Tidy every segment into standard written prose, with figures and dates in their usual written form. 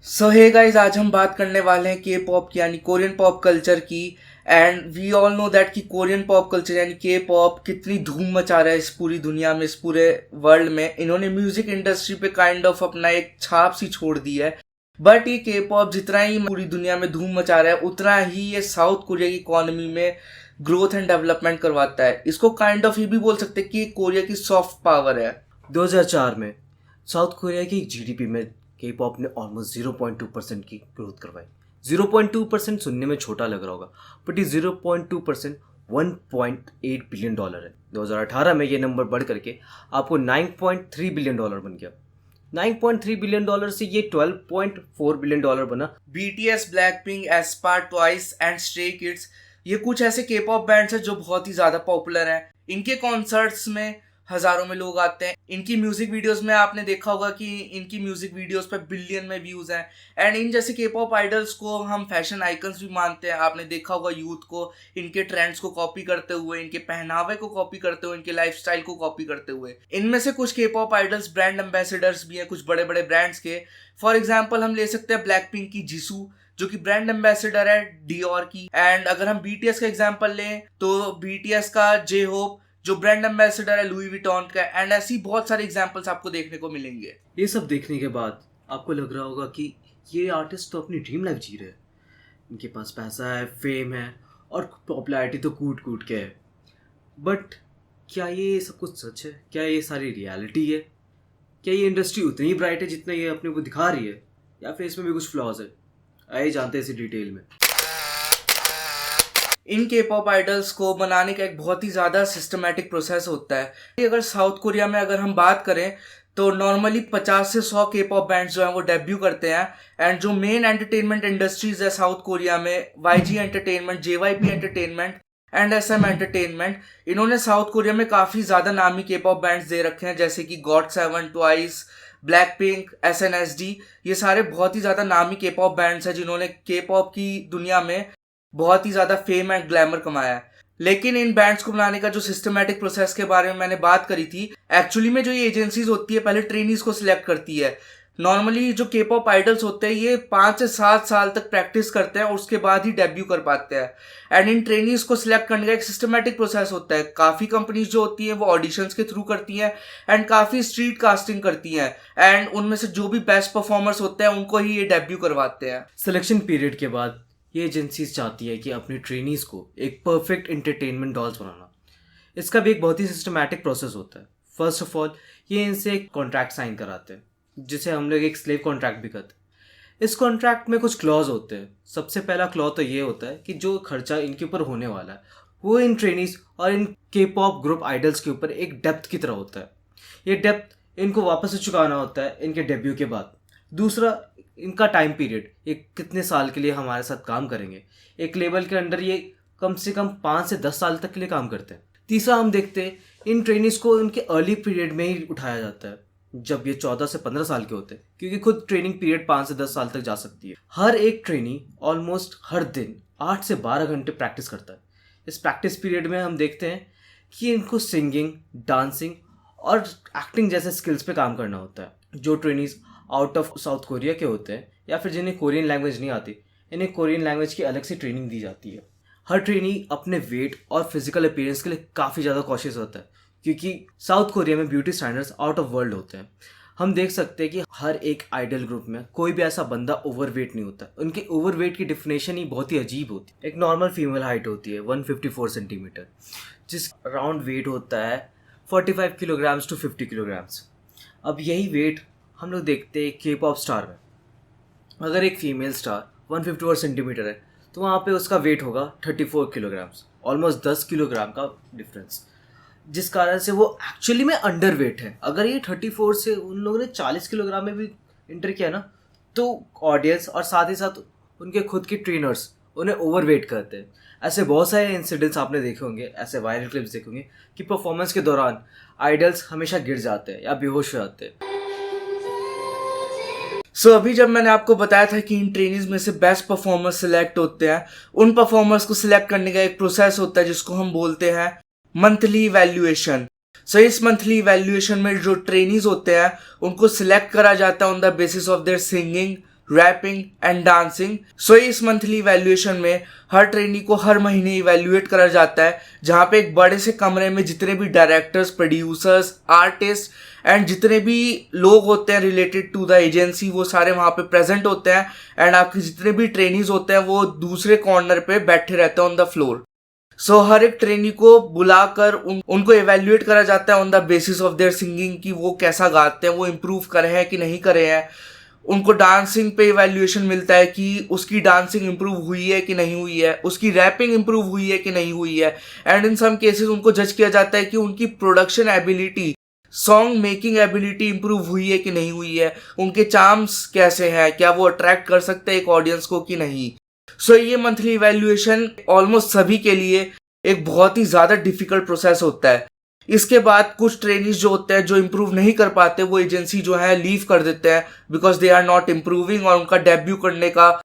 सो hey guys, आज हम बात करने वाले हैं के पॉप की यानी कोरियन पॉप कल्चर की। And we all know that कि कोरियन पॉप कल्चर यानी के पॉप कितनी धूम मचा रहा है इस पूरी दुनिया में, इस पूरे वर्ल्ड में। इन्होंने म्यूजिक इंडस्ट्री पे काइंड ऑफ अपना एक छाप सी छोड़ दी है। बट ये के पॉप जितना ही पूरी दुनिया में धूम मचा रहा है, उतना ही ये साउथ कोरिया की इकोनॉमी में ग्रोथ एंड डेवलपमेंट करवाता है। इसको काइंड ऑफ ये भी बोल सकते हैं कि कोरिया की सॉफ्ट पावर है। 2004 में साउथ कोरिया की जीडीपी में के पॉप ने ऑलमोस्ट 0.2% की ग्रोथ करवाई। 0.2% सुनने में छोटा लग रहा होगा, बट ये 0.2% $1.8 बिलियन है। 2018 में ये नंबर बढ़ करके आपको $9.3 बिलियन बन गया। $9.3 बिलियन से ये $12.4 बिलियन बना। BTS, Blackpink, Aespa, Twice and Stray Kids, ये कुछ ऐसे के पॉप बैंड्स हैं जो बहुत ही ज़्यादा पॉपुलर हैं। इनके कॉन्सर्ट्स में हज़ारों में लोग आते हैं। इनकी म्यूज़िक वीडियोस में आपने देखा होगा कि इनकी म्यूज़िक वीडियोस पे बिलियन में व्यूज़ हैं। एंड इन जैसे के पॉप आइडल्स को हम फैशन आइकन्स भी मानते हैं। आपने देखा होगा यूथ को इनके ट्रेंड्स को कॉपी करते हुए, इनके पहनावे को कॉपी करते हुए, इनके लाइफस्टाइल को कॉपी करते हुए। इनमें से कुछ के पॉप आइडल्स ब्रांड एम्बेसडर्स भी हैं कुछ बड़े बड़े ब्रांड्स के। फॉर एग्जाम्पल हम ले सकते हैं ब्लैक पिंक की जीसू, जो कि ब्रांड एम्बेसडर है डियोर की। एंड अगर हम BTS का एग्जांपल लें तो BTS का जे होप, जो ब्रांड एम्बेसडर है लुई विटॉन का। एंड ऐसी बहुत सारे एग्जांपल्स आपको देखने को मिलेंगे। ये सब देखने के बाद आपको लग रहा होगा कि ये आर्टिस्ट तो अपनी ड्रीम लाइफ जी रहे हैं। इनके पास पैसा है, फेम है और पॉपुलैरिटी तो कूट कूट के है। बट क्या ये सब कुछ सच है? क्या ये सारी रियलिटी है? क्या ये इंडस्ट्री उतनी ही ब्राइट है जितना ये अपने को दिखा रही है, या फिर इसमें भी कुछ फ्लॉज है? आइए जानते हैं इसी डिटेल में। इन के पॉप आइडल्स को बनाने का एक बहुत ही ज़्यादा सिस्टमेटिक प्रोसेस होता है। अगर साउथ कोरिया में अगर हम बात करें तो नॉर्मली 50 से 100 के पॉप बैंड्स जो हैं वो डेब्यू करते हैं। एंड जो मेन एंटरटेनमेंट इंडस्ट्रीज है साउथ कोरिया में, YG entertainment, JYP entertainment and SM entertainment, इन्होंने साउथ कोरिया में काफ़ी ज़्यादा नामी के पॉप बैंड्स दे रखे हैं, जैसे कि GOT7, twice, black pink, SNSD। ये सारे बहुत ही ज़्यादा नामी के पॉप बैंड्स हैं जिन्होंने के पॉप की दुनिया में बहुत ही ज़्यादा फेम एंड ग्लैमर कमाया है। लेकिन इन बैंड्स को बनाने का जो सिस्टमैटिक प्रोसेस के बारे में मैंने बात करी थी, एक्चुअली में जो ये एजेंसीज होती है पहले ट्रेनीज को सिलेक्ट करती है। नॉर्मली जो के पॉप आइडल्स होते हैं ये 5 से 7 साल तक प्रैक्टिस करते हैं और उसके बाद ही डेब्यू कर पाते हैं। एंड इन ट्रेनीज को सिलेक्ट करने का एक सिस्टमैटिक प्रोसेस होता है। काफ़ी कंपनीज जो होती हैं वो ऑडिशंस के थ्रू करती हैं एंड काफ़ी स्ट्रीट कास्टिंग करती हैं। एंड उनमें से जो भी बेस्ट परफॉर्मर्स होते हैं उनको ही ये डेब्यू करवाते हैं। सिलेक्शन पीरियड के बाद ये एजेंसीज चाहती है कि अपने ट्रेनीज को एक परफेक्ट एंटरटेनमेंट डॉल्स बनाना। इसका भी एक बहुत ही सिस्टमैटिक प्रोसेस होता है। फर्स्ट ऑफ ऑल ये इनसे एक कॉन्ट्रैक्ट साइन कराते हैं, जिसे हम लोग एक स्लेव कॉन्ट्रैक्ट भी कहते हैं। इस कॉन्ट्रैक्ट में कुछ क्लॉज होते हैं। सबसे पहला क्लॉज तो ये होता है कि जो खर्चा इनके ऊपर होने वाला है वो इन ट्रेनीज और इन के पॉप ग्रुप आइडल्स के ऊपर एक डेप्थ की तरह होता है। ये डेप्थ इनको वापस से चुकाना होता है इनके डेब्यू के बाद। दूसरा, इनका टाइम पीरियड, ये कितने साल के लिए हमारे साथ काम करेंगे। एक लेबल के अंडर ये कम से कम 5 से 10 साल तक के लिए काम करते हैं। तीसरा, हम देखते हैं इन ट्रेनीज को उनके अर्ली पीरियड में ही उठाया जाता है, जब ये 14 से 15 साल के होते हैं, क्योंकि खुद ट्रेनिंग पीरियड 5 से 10 साल तक जा सकती है। हर एक ट्रेनी ऑलमोस्ट हर दिन 8 से 12 घंटे प्रैक्टिस करता है। इस प्रैक्टिस पीरियड में हम देखते हैं कि इनको सिंगिंग, डांसिंग और एक्टिंग जैसे स्किल्स पे काम करना होता है। जो trainees out of south Korea के होते हैं या फिर जिन्हें कोरियन लैंग्वेज नहीं आती, इन्हें कोरियन लैंग्वेज की अलग से ट्रेनिंग दी जाती है। हर ट्रेनी अपने वेट और फिजिकल अपीयरेंस के लिए काफ़ी ज़्यादा कॉशियस होता है, क्योंकि साउथ कोरिया में beauty standards out of world होते हैं। हम देख सकते हैं कि हर एक आइडल ग्रुप में कोई भी ऐसा बंदा ओवरवेट नहीं होता। उनके ओवरवेट की डिफिनेशन ही बहुत ही अजीब होती है। एक नॉर्मल फीमेल हाइट होती है 154 सेंटीमीटर, जिस राउंड वेट होता है 45 किलोग्राम्स टू 50 किलोग्राम्स। अब यही वेट हम लोग देखते हैं के पॉप स्टार में। अगर एक फीमेल स्टार 154 सेंटीमीटर है तो वहाँ पे उसका वेट होगा 34 किलोग्राम्स, ऑलमोस्ट 10 किलोग्राम का डिफरेंस, जिस कारण से वो एक्चुअली में अंडर वेट है। अगर ये 34 से उन लोगों ने 40 किलोग्राम में भी इंटर किया ना, तो ऑडियंस और साथ ही साथ उनके खुद के ट्रेनर्स उन्हें ओवर वेट करते हैं। ऐसे बहुत सारे इंसिडेंट्स आपने देखे होंगे, ऐसे वायरल क्लिप्स देखे होंगे कि परफॉर्मेंस के दौरान आइडल्स हमेशा गिर जाते हैं या बेहोश हो जाते हैं। सो अभी जब मैंने आपको बताया था कि इन ट्रेनीज में से बेस्ट परफॉर्मर्स सिलेक्ट होते हैं, उन परफॉर्मर्स को सिलेक्ट करने का एक प्रोसेस होता है जिसको हम बोलते हैं मंथली इवैल्यूएशन। सो इस मंथली इवैल्यूएशन में जो ट्रेनीज होते हैं उनको सिलेक्ट करा जाता है on the basis of their singing, rapping and dancing. So इस मंथली इवैल्यूएशन में हर ट्रेनी को हर महीने इवैल्यूएट करा जाता है, जहाँ पे एक बड़े से कमरे में जितने भी डायरेक्टर्स, प्रोड्यूसर्स, आर्टिस्ट एंड जितने भी लोग होते हैं रिलेटेड टू द एजेंसी वो सारे वहाँ पे प्रेजेंट होते हैं। एंड आपके जितने भी ट्रेनीज होते हैं वो दूसरे कॉर्नर पे बैठे रहते हैं ऑन द फ्लोर। सो हर एक ट्रेनी को बुलाकर उनको एवेल्युएट करा जाता है on the basis of their singing कि वो कैसा गाते हैं, वो इम्प्रूव करे हैं कि नहीं करे हैं। उनको डांसिंग पे इवैल्यूएशन मिलता है कि उसकी डांसिंग इंप्रूव हुई है कि नहीं हुई है, उसकी रैपिंग इंप्रूव हुई है कि नहीं हुई है। एंड इन सम केसेस उनको जज किया जाता है कि उनकी production ability, song making ability improve हुई है कि नहीं हुई है, उनके चार्म्स कैसे हैं, क्या वो अट्रैक्ट कर सकते हैं एक ऑडियंस को कि नहीं। सो ये मंथली इवैल्यूएशन ऑलमोस्ट सभी के लिए एक बहुत ही ज़्यादा डिफिकल्ट प्रोसेस होता है। इसके बाद कुछ ट्रेनीज जो होते हैं जो इम्प्रूव नहीं कर पाते वो एजेंसी जो है लीव कर देते हैं because they are not improving, और उनका डेब्यू करने का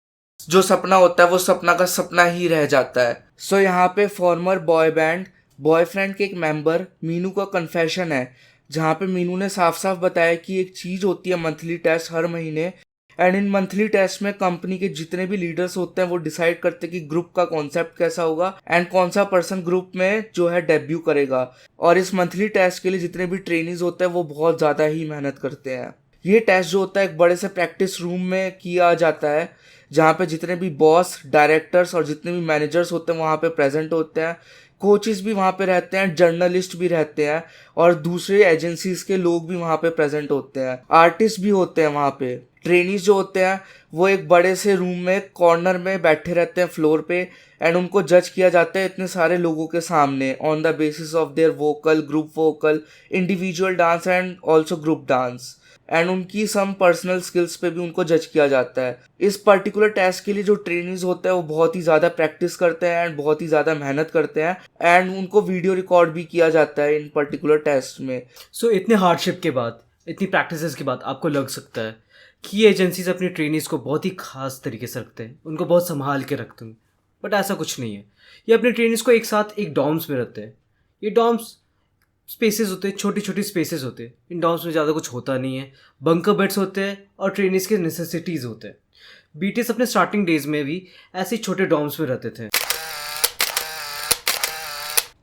जो सपना होता है वो सपना का सपना ही रह जाता है। सो यहाँ पे फॉर्मर बॉय बैंड बॉयफ्रेंड के एक मेंबर मीनू का कन्फेशन है, जहाँ पे मीनू ने साफ साफ बताया कि एक चीज़ होती है मंथली टेस्ट हर महीने। एंड इन मंथली टेस्ट में कंपनी के जितने भी लीडर्स होते हैं वो डिसाइड करते हैं कि ग्रुप का कॉन्सेप्ट कैसा होगा एंड कौन सा पर्सन ग्रुप में जो है डेब्यू करेगा। और इस मंथली टेस्ट के लिए जितने भी ट्रेनीज होते हैं वो बहुत ज़्यादा ही मेहनत करते हैं। ये टेस्ट जो होता है एक बड़े से प्रैक्टिस रूम में किया जाता है, जहाँ पे जितने भी बॉस, डायरेक्टर्स और जितने भी मैनेजर्स होते हैं वहाँ पे प्रेजेंट होते हैं। कोचेस भी वहाँ पे रहते हैं, जर्नलिस्ट भी रहते हैं और दूसरे एजेंसीज के लोग भी वहाँ पे प्रेजेंट होते हैं, आर्टिस्ट भी होते हैं वहाँ पे। ट्रेनीज जो होते हैं वो एक बड़े से रूम में कॉर्नर में बैठे रहते हैं फ्लोर पे एंड उनको जज किया जाता है इतने सारे लोगों के सामने on the basis of there vocal, group vocal, individual dance and also group dance. And उनकी सम पर्सनल स्किल्स पे भी उनको जज किया जाता है। इस पर्टिकुलर टेस्ट के लिए जो ट्रेनीज होते हैं वो बहुत ही ज़्यादा प्रैक्टिस करते हैं एंड बहुत ही ज़्यादा मेहनत करते हैं एंड उनको वीडियो रिकॉर्ड भी किया जाता है इन पर्टिकुलर टेस्ट में। सो इतने हार्डशिप के बाद, इतनी प्रैक्टिसेस के बाद आपको लग सकता है कि ये एजेंसीज अपनी ट्रेनीज को बहुत ही खास तरीके से रखते हैं, उनको बहुत संभाल के रखते हैं। बट ऐसा कुछ नहीं है। ये अपने ट्रेनीज को एक साथ एक डॉर्म्स में रखते हैं। ये डॉर्म्स स्पेसेस होते हैं, छोटी छोटी स्पेसेस होते हैं। इन डॉर्म्स में ज़्यादा कुछ होता नहीं है। बंकर बेड्स होते हैं और ट्रेनीज के नेसेसिटीज़ होते हैं। बीटीएस अपने स्टार्टिंग डेज में भी ऐसे छोटे डॉर्म्स में रहते थे।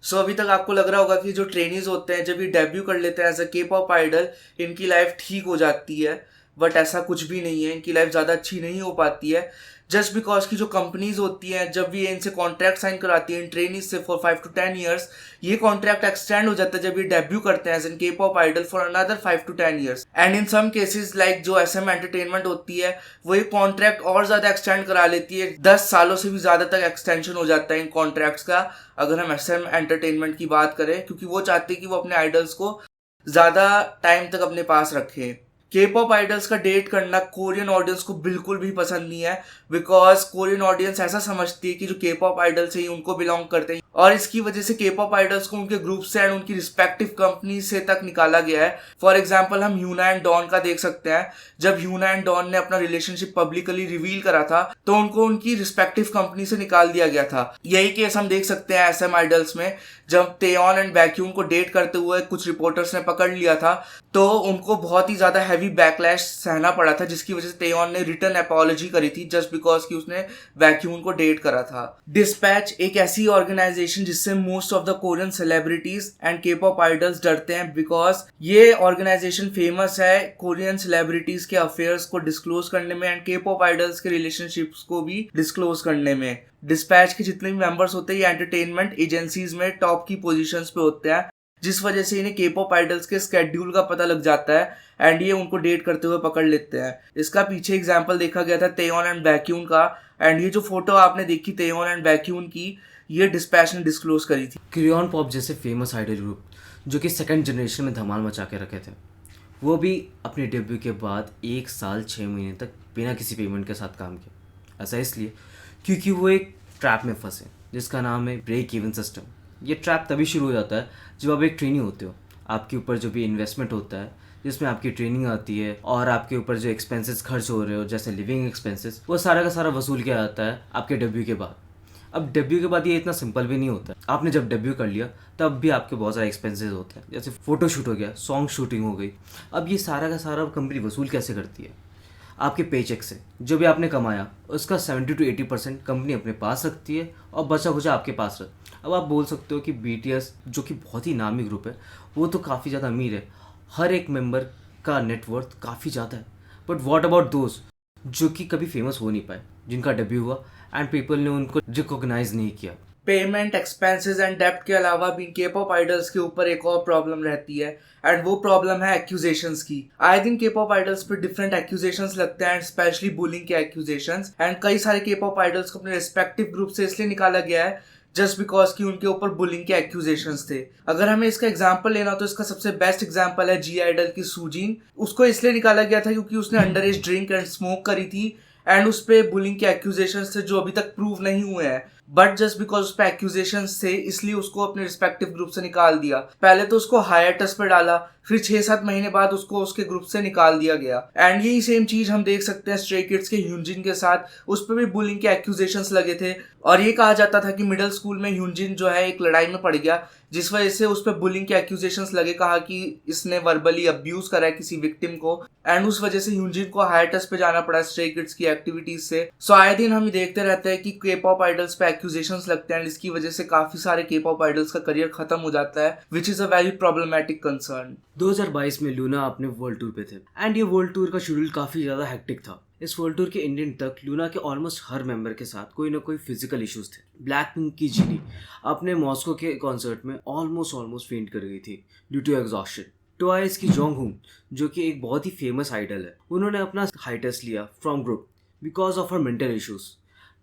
सो अभी तक आपको लग रहा होगा कि जो ट्रेनीज होते हैं जब ये डेब्यू कर लेते हैं एज अ के पॉप आइडल इनकी लाइफ ठीक हो जाती है, बट ऐसा कुछ भी नहीं है। इनकी लाइफ ज़्यादा अच्छी नहीं हो पाती है जस्ट बिकॉज की जो कंपनीज होती हैं जब भी इनसे कॉन्ट्रैक्ट साइन कराती हैं इन ट्रेनीज से फॉर 5 to 10 years, ये कॉन्ट्रैक्ट एक्सटेंड हो जाता है जब ये डेब्यू करते हैं as an K pop idol for another 5 to 10 years। And इन सम केसेस लाइक जो SM एंटरटेनमेंट होती है वो ये कॉन्ट्रैक्ट और ज़्यादा एक्सटेंड करा लेती है, 10 सालों से भी ज़्यादा तक एक्सटेंशन हो जाता है इन कॉन्ट्रैक्ट्स का अगर हम SM एंटरटेनमेंट की बात करें, क्योंकि वो चाहते हैं कि वो अपने आइडल्स को ज़्यादा टाइम तक अपने पास रखें। के पॉप आइडल्स का डेट करना कोरियन ऑडियंस को बिल्कुल भी पसंद नहीं है बिकॉज कोरियन ऑडियंस ऐसा समझती है कि जो के पॉप आइडल्स है उनको बिलोंग करते हैं और इसकी वजह से के पॉप आइडल्स को उनके ग्रुप से एंड उनकी रिस्पेक्टिव कंपनी से तक निकाला गया है। फॉर एग्जाम्पल हम ह्यूना एंड डॉन का देख सकते हैं। जब ह्यूना एंड डॉन ने अपना रिलेशनशिप पब्लिकली रिवील करा था तो उनको उनकी रिस्पेक्टिव कंपनी से निकाल दिया गया था। यही केस हम देख सकते हैं SM आइडल्स में। जब तेयॉन एंड बैक्यूम को डेट करते हुए कुछ रिपोर्टर्स ने पकड़ लिया था तो उनको बहुत ही ज्यादा हैवी बैकलैश सहना पड़ा था, जिसकी वजह से तेयॉन ने रिटर्न अपॉलॉजी करी थी जस्ट बिकॉज कि उसने वैक्यूम को डेट करा था। डिस्पैच एक ऐसी ऑर्गेनाइजेशन जिससे most of the Korean celebrities and के पॉप आइडल्स डरते हैं बिकॉज ये ऑर्गेनाइजेशन फेमस है कोरियन सेलिब्रिटीज के अफेयर्स को डिस्क्लोज करने में एंड के पॉप आइडल्स के रिलेशनशिप्स को भी डिस्क्लोज करने में। डिस्पैच के जितने भी मेंबर्स होते हैं ये एंटरटेनमेंट एजेंसीज में टॉप की पोजीशंस पे होते हैं, जिस वजह से इन्हें के पॉप आइडल्स के स्केड्यूल का पता लग जाता है एंड ये उनको डेट करते हुए पकड़ लेते हैं। इसका पीछे एग्जांपल देखा गया था तेयॉन एंड बैक्यूम का एंड ये जो फोटो आपने देखी तेयॉन एंड बैक्यूम की ये डिस्पैच ने डिस्क्लोज करी थी। क्रियॉन पॉप जैसे फेमस आइडल ग्रुप जो कि सेकंड जनरेशन में धमाल मचा के रखे थे, वो भी अपने डेब्यू के बाद 1 साल 6 महीने तक बिना किसी पेमेंट के साथ काम किया। ऐसा इसलिए क्योंकि वो एक ट्रैप में फंसे जिसका नाम है ब्रेक इवन सिस्टम। ये ट्रैप तभी शुरू हो जाता है जब आप एक ट्रेनी होते हो। आपके ऊपर जो भी इन्वेस्टमेंट होता है जिसमें आपकी ट्रेनिंग आती है और आपके ऊपर जो एक्सपेंसेस खर्च हो रहे हो जैसे लिविंग एक्सपेंसेस, वो सारा का सारा वसूल किया जाता है आपके डेब्यू के बाद। अब डेब्यू के बाद ये इतना सिंपल भी नहीं होता। आपने जब डेब्यू कर लिया तब भी आपके बहुत सारे एक्सपेंसेस होते हैं, जैसे फ़ोटो शूट हो गया, सॉन्ग शूटिंग हो गई। अब ये सारा का सारा कंपनी वसूल कैसे करती है? आपके पेचेक से जो भी आपने कमाया उसका 70 to 80% कंपनी अपने पास रखती है और बचा कुचा आपके पास रख। अब आप बोल सकते हो कि BTS जो कि बहुत ही नामी ग्रुप है वो तो काफ़ी ज़्यादा अमीर है, हर एक मेंबर का नेटवर्थ काफ़ी ज़्यादा है। बट व्हाट अबाउट दोस्त जो कि कभी फेमस हो नहीं पाए, जिनका डेब्यू हुआ एंड पीपल ने उनको रिकॉग्नाइज नहीं किया। पेमेंट एक्सपेंसेस एंड डेप्ट के अलावा भी के पॉप आइडल्स के ऊपर एक और प्रॉब्लम रहती है एंड वो प्रॉब्लम है एक्यूजेशंस की। आए दिन के पॉप आइडल्स पे डिफरेंट एक्यूजेशंस लगते हैं एंड स्पेशली बुलिंग के एक्यूजेशंस, एंड कई सारे के पॉप आइडल्स को अपने रिस्पेक्टिव ग्रुप से इसलिए निकाला गया है जस्ट बिकॉज कि उनके ऊपर बुलिंग के एक्यूजेशंस थे। अगर हमें इसका एग्जांपल लेना तो इसका सबसे बेस्ट एग्जांपल है जी आइडल की सुजीन। उसको इसलिए निकाला गया था क्योंकि उसने under as drink and smoke करी थी एंड उस पे बुलिंग के एक्यूजेशंस थे जो अभी तक प्रूव नहीं हुए हैं, बट जस्ट बिकॉज उस पे एक्यूजेशंस थे इसलिए उसको अपने रिस्पेक्टिव ग्रुप से निकाल दिया। पहले तो उसको हाइएटस पे डाला, फिर 6-7 महीने बाद उसको उसके ग्रुप से निकाल दिया गया। एंड यही सेम चीज हम देख सकते हैं स्ट्रे किड्स के ह्यूनजिन के साथ, उस पे भी बुलिंग के एक्यूजेशंस लगे थे और ये कहा जाता था कि मिडिल स्कूल में ह्यूनजिन जो है एक लड़ाई में पड़ गया जिस वजह से उस पर बुलिंग के एक्यूजेशंस लगे, कहा कि इसने वर्बली अब्यूज करा है किसी विक्टिम को एंड उस वजह से ह्यूनजिन को हाइएटस पे जाना पड़ा स्ट्रे किड्स की एक्टिविटीज से। सो आए दिन हम देखते रहते हैं कि के पॉप आइडल्स पे एक्यूजेशंस लगते हैं, इसकी वजह से काफी सारे के पॉप आइडल्स का करियर खत्म हो जाता है which is a very problematic concern. 2022 में लूना अपने वर्ल्ड टूर पे थे एंड ये वर्ल्ड टूर का शेड्यूल काफ़ी ज़्यादा हेक्टिक था। इस वर्ल्ड टूर के इंडियन तक लूना के ऑलमोस्ट हर मेंबर के साथ कोई ना कोई फिजिकल इश्यूज थे। ब्लैक पिंक की जीनी अपने मॉस्को के कॉन्सर्ट में ऑलमोस्ट फेंट कर गई थी ड्यू टू एग्जॉस्शन। ट्वाइस की जोंगहोon जो कि एक बहुत ही फेमस आइडल है, उन्होंने अपना हाइटस लिया from group because of her mental issues.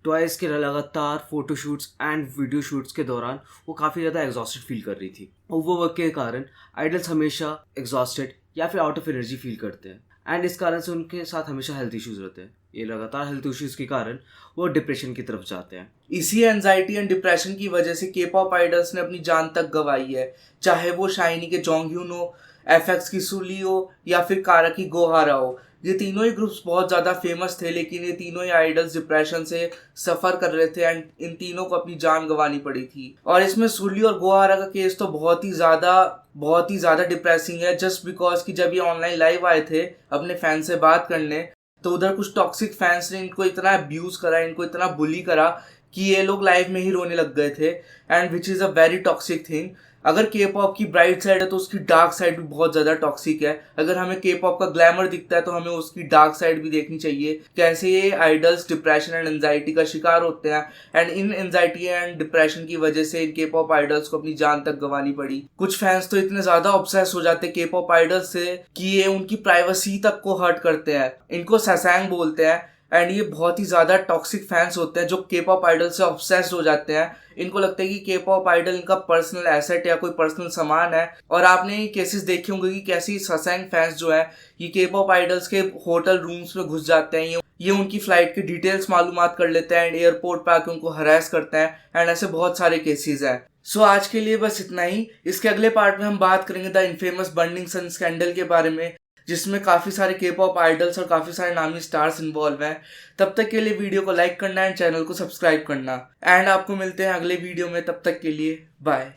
Twice के लगातार फोटोशूट्स एंड वीडियो शूट्स के दौरान वो काफ़ी ज़्यादा एग्जॉस्टेड फील कर रही थी। ओवरवर्क के कारण आइडल्स हमेशा एग्जॉस्टेड या फिर आउट ऑफ एनर्जी फील करते हैं एंड इस कारण से उनके साथ हमेशा हेल्थ इश्यूज रहते हैं। ये लगातार हेल्थ इश्यूज के कारण वो डिप्रेशन की तरफ जाते हैं। इसी एंजाइटी एंड डिप्रेशन की वजह से के पॉप आइडल्स ने अपनी जान तक गंवाई है, चाहे वो शाइनी के जोंगह्यून हो, एफएक्स की सुली हो या फिर कारा की गोहारा हो। ये तीनों ही ग्रुप्स बहुत ज़्यादा फेमस थे लेकिन ये तीनों ही आइडल्स डिप्रेशन से सफ़र कर रहे थे एंड इन तीनों को अपनी जान गंवानी पड़ी थी। और इसमें सुली और गोहारा का केस तो बहुत ही ज़्यादा डिप्रेसिंग है जस्ट बिकॉज कि जब ये ऑनलाइन लाइव आए थे अपने फैन से बात करने तो उधर कुछ टॉक्सिक फैंस ने इनको इतना अब्यूज करा, इनको इतना बुली करा कि ये लोग लाइव में ही रोने लग गए थे and which is a very toxic thing. अगर के पॉप की ब्राइट साइड है तो उसकी डार्क साइड भी बहुत ज़्यादा टॉक्सिक है। अगर हमें के पॉप का ग्लैमर दिखता है तो हमें उसकी डार्क साइड भी देखनी चाहिए, कैसे ये आइडल्स डिप्रेशन एंड एंजाइटी का शिकार होते हैं and in anxiety and depression की वजह से इन के पॉप आइडल्स को अपनी जान तक गंवानी पड़ी। कुछ फैंस तो इतने ज़्यादा ऑब्सेस हो जाते हैं के पॉप आइडल्स से कि ये उनकी प्राइवेसी तक को हर्ट करते हैं, इनको सैसैंग बोलते हैं एंड ये बहुत ही ज़्यादा टॉक्सिक फैंस होते हैं जो के पॉप आइडल से ऑब्सेस्ड हो जाते हैं। इनको लगता है कि के पॉप आइडल इनका पर्सनल एसेट या कोई पर्सनल सामान है। और आपने ये केसेस देखे होंगे कि कैसी ससैंग फैंस जो है ये के पॉप आइडल्स के होटल रूम्स में घुस जाते हैं, ये उनकी फ्लाइट की डिटेल्स मालूमात कर लेते हैं एंड एयरपोर्ट पर आके उनको हरास करते हैं एंड ऐसे बहुत सारे केसेस हैं। सो आज के लिए बस इतना ही। इसके अगले पार्ट में हम बात करेंगे the infamous burning sun scandal के बारे में जिसमें काफ़ी सारे के पॉप आइडल्स और काफ़ी सारे नामी स्टार्स इन्वॉल्व हैं। तब तक के लिए वीडियो को लाइक करना एंड चैनल को सब्सक्राइब करना एंड आपको मिलते हैं अगले वीडियो में। तब तक के लिए बाय।